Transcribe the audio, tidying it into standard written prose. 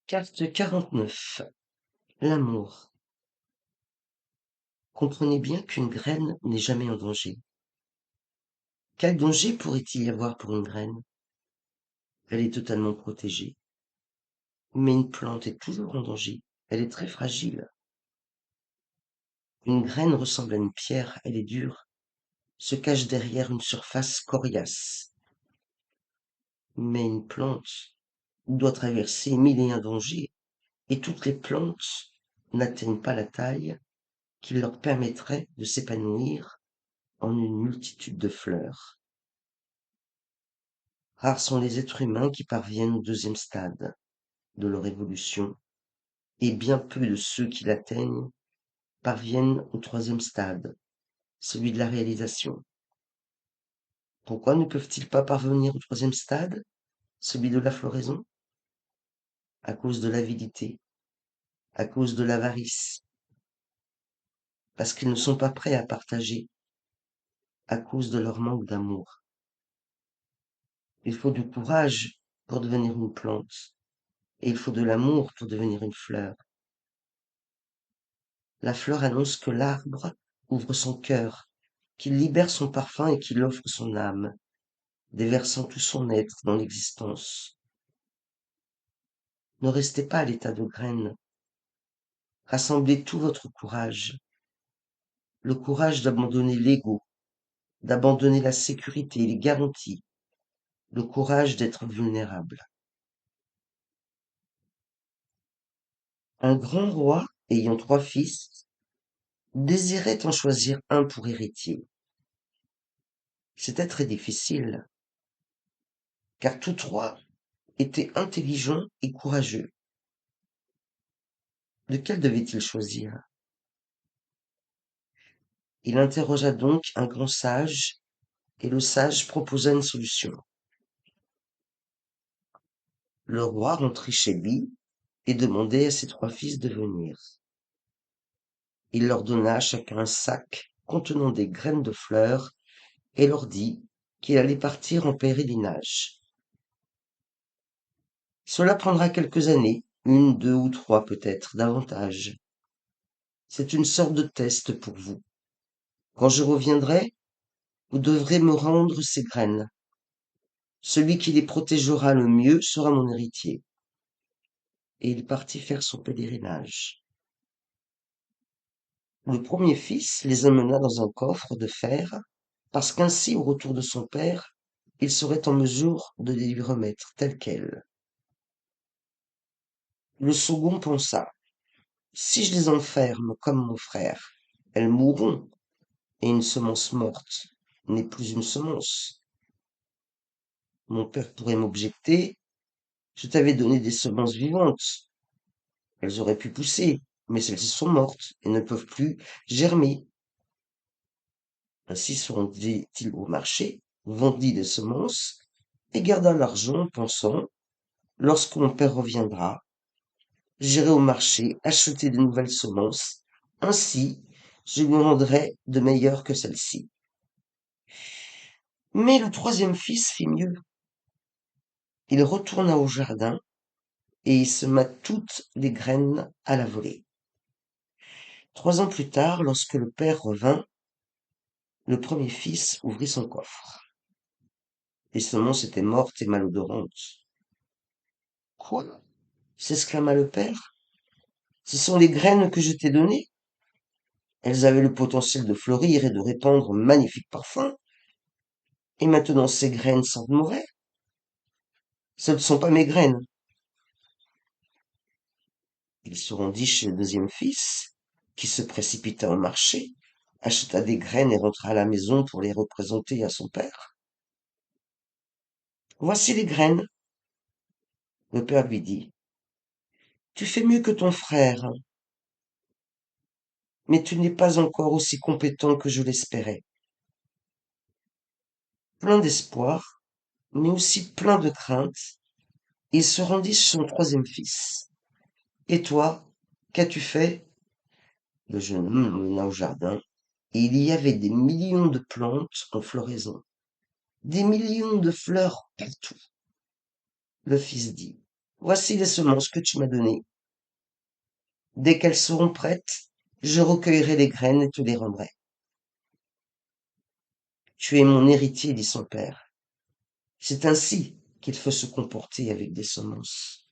Carte 49. L'amour. Comprenez bien qu'une graine n'est jamais en danger. Quel danger pourrait-il y avoir pour une graine? Elle est totalement protégée. Mais une plante est toujours en danger. Elle est très fragile. Une graine ressemble à une pierre, elle est dure, se cache derrière une surface coriace. Mais une plante doit traverser mille et un dangers, et toutes les plantes n'atteignent pas la taille qui leur permettrait de s'épanouir en une multitude de fleurs. Rares sont les êtres humains qui parviennent au deuxième stade de leur évolution, et bien peu de ceux qui l'atteignent parviennent au troisième stade, celui de la réalisation. Pourquoi ne peuvent-ils pas parvenir au troisième stade, celui de la floraison? À cause de l'avidité, à cause de l'avarice, parce qu'ils ne sont pas prêts à partager, à cause de leur manque d'amour. Il faut du courage pour devenir une plante, et il faut de l'amour pour devenir une fleur. La fleur annonce que l'arbre ouvre son cœur, qu'il libère son parfum et qu'il offre son âme, déversant tout son être dans l'existence. Ne restez pas à l'état de graine. Rassemblez tout votre courage. Le courage d'abandonner l'ego, d'abandonner la sécurité et les garanties. Le courage d'être vulnérable. Un grand roi, ayant 3 fils, désirait en choisir un pour héritier. C'était très difficile, car tous trois étaient intelligents et courageux. Lequel devait-il choisir? Il interrogea donc un grand sage, et le sage proposa une solution. Le roi rentrait chez lui et demandait à ses 3 fils de venir. Il leur donna à chacun un sac contenant des graines de fleurs et leur dit qu'il allait partir en pèlerinage. Cela prendra quelques années, 1, 2 ou 3 peut-être, davantage. C'est une sorte de test pour vous. Quand je reviendrai, vous devrez me rendre ces graines. Celui qui les protégera le mieux sera mon héritier. Et il partit faire son pèlerinage. Le premier fils les emmena dans un coffre de fer, parce qu'ainsi, au retour de son père, il serait en mesure de les lui remettre telles quelles. Le second pensa, si je les enferme comme mon frère, elles mourront, et une semence morte n'est plus une semence. Mon père pourrait m'objecter, je t'avais donné des semences vivantes. Elles auraient pu pousser, mais celles-ci sont mortes et ne peuvent plus germer. Ainsi se rendit-il au marché, vendit des semences et garda l'argent, pensant, lorsque mon père reviendra, j'irai au marché acheter de nouvelles semences, ainsi je lui rendrai de meilleures que celles-ci. Mais le troisième fils fit mieux. Il retourna au jardin et y sema toutes les graines à la volée. 3 ans plus tard, lorsque le père revint, le premier fils ouvrit son coffre. Les semences étaient mortes et malodorantes. Quoi? S'exclama le père. Ce sont les graines que je t'ai données. Elles avaient le potentiel de fleurir et de répandre un magnifique parfum. Et maintenant ces graines sentent mauvais. Ce ne sont pas mes graines. Il se rendit chez le deuxième fils, qui se précipita au marché, acheta des graines et rentra à la maison pour les représenter à son père. Voici les graines. Le père lui dit, tu fais mieux que ton frère, mais tu n'es pas encore aussi compétent que je l'espérais. Plein d'espoir, mais aussi plein de crainte, il se rendit chez son troisième fils. Et toi, qu'as-tu fait? Le jeune homme l'emmena au jardin, et il y avait des millions de plantes en floraison, des millions de fleurs partout. Le fils dit, Voici les semences que tu m'as données. Dès qu'elles seront prêtes, je recueillerai les graines et te les rendrai. Tu es mon héritier, dit son père. C'est ainsi qu'il faut se comporter avec des semences.